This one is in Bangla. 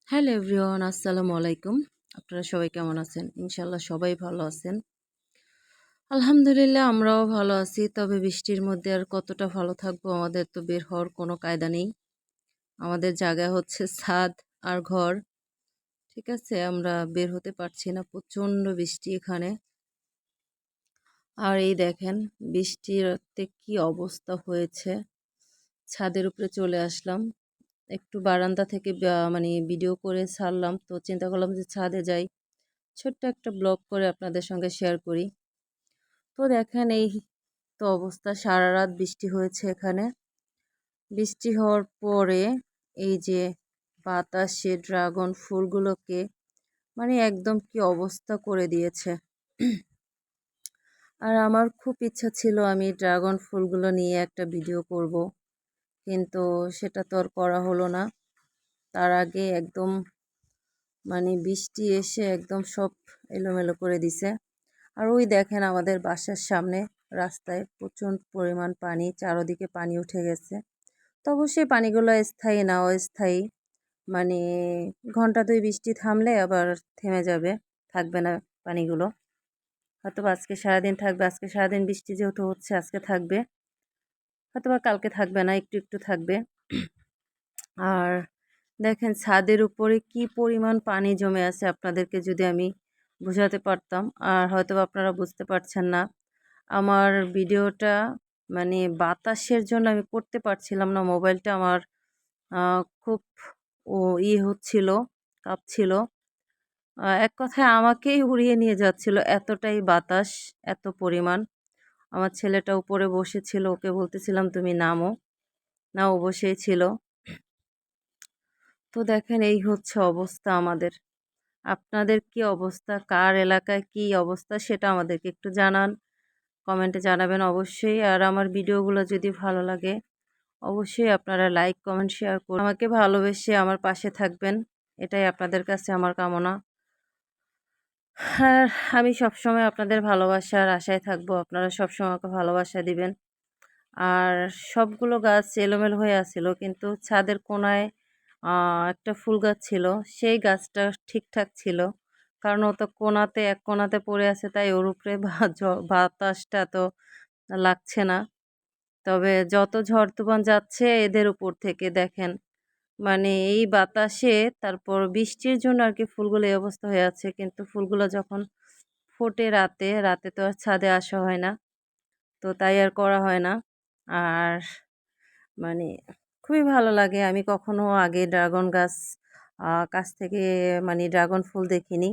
হ্যালো এভরিওয়ান, আসসালামু আলাইকুম। আপনারা সবাই কেমন আছেন? ইনশাল্লাহ সবাই ভালো আছেন। আলহামদুলিল্লাহ আমরাও ভালো আছি। তবে বৃষ্টির মধ্যে আর কতটা ভালো থাকবো, আমাদের তো বের হওয়ার কোনো কায়দা নেই। আমাদের জায়গা হচ্ছে ছাদ আর ঘর। ঠিক আছে, আমরা বের হতে পারছি না, প্রচণ্ড বৃষ্টি এখানে। আর এই দেখেন বৃষ্টিতে কি অবস্থা হয়েছে। ছাদের উপরে চলে আসলাম, একটু বারান্দা থেকে মানে ভিডিও করে ছাড়লাম, তো চিন্তা করলাম যে ছাদে যাই, ছোট্ট একটা ব্লগ করে আপনাদের সঙ্গে শেয়ার করি। তো দেখেন এই তো অবস্থা, সারা রাত বৃষ্টি হয়েছে এখানে। বৃষ্টি হওয়ার পরে এই যে বাতাসে ড্রাগন ফুলগুলোকে মানে একদম কি অবস্থা করে দিয়েছে। আর আমার খুব ইচ্ছা ছিল আমি ড্রাগন ফুলগুলো নিয়ে একটা ভিডিও করব, কিন্তু সেটা তো আর করা হলো না। তার আগে একদম মানে বৃষ্টি এসে একদম সব এলোমেলো করে দিছে। আর ওই দেখেন আমাদের বাসার সামনে রাস্তায় প্রচুর পরিমাণ পানি, চারদিকে পানি উঠে গেছে। তো অবশ্যই পানিগুলো স্থায়ী না, অস্থায়ী। মানে ঘন্টা দুই বৃষ্টি থামলে আবার থেমে যাবে, থাকবে না পানিগুলো। হয়তো আজকে সারাদিন থাকবে, আজকে সারাদিন বৃষ্টি যেহেতু হচ্ছে আজকে থাকবে, হয়তো বা কালকে থাকবে না, একটু একটু থাকবে। আর দেখেন ছাদের উপরে কি পরিমাণ পানি জমে আছে, আপনাদেরকে যদি আমি বোঝাতে পারতাম। আর হয়তো আপনারা বুঝতে পারছেন না। আমার ভিডিওটা মানে বাতাসের জন্য আমি করতে পারছিলাম না, মোবাইলটা আমার খুব হচ্ছিল, কাঁপছিল। এক কথায় আমাকেই উড়িয়ে নিয়ে যাচ্ছিল, এতটাই বাতাস, এত পরিমাণ। আমার ছেলেটা উপরে বসেছিল, ওকে বলতেছিলাম তুমি নামো, না ও বসেই ছিল। তো দেখেন এই হচ্ছে অবস্থা আমাদের। আপনাদের কি অবস্থা, কার এলাকায় কি অবস্থা সেটা আমাদেরকে একটু জানান, কমেন্টে জানাবেন অবশ্যই। আর আমার ভিডিওগুলো যদি ভালো লাগে অবশ্যই আপনারা লাইক কমেন্ট শেয়ার করুন, আমাকে ভালোবেসে আমার পাশে থাকবেন, এটাই আপনাদের কাছে আমার কামনা। আর আমি সবসময় আপনাদের ভালোবাসার আশায় থাকবো, আপনারা সবসময় আমাকে ভালোবাসা দিবেন। আর সবগুলো গাছ এলোমেলো হয়ে আছিল, কিন্তু ছাদের কোনায় একটা ফুল গাছ ছিল, সেই গাছটা ঠিকঠাক ছিল। কারণ ও তো কোনাতে, এক কোনাতে পড়ে আছে, তাই ওর উপরে বাতাসটা তো লাগছে না। তবে যত ঝড় তুফান যাচ্ছে এদের উপর থেকে দেখেন, মানে এই বাতাসে তারপর বৃষ্টির জন্য আর কি ফুলগুলো এই অবস্থা হয়ে আছে। কিন্তু ফুলগুলো যখন ফোটে রাতে, রাতে তো আর ছাদে আসা হয় না, তো তাই আর করা হয় না। আর মানে খুবই ভালো লাগে। আমি কখনো আগে ড্রাগন গাছ কাছ থেকে মানে ড্রাগন ফুল দেখিনি।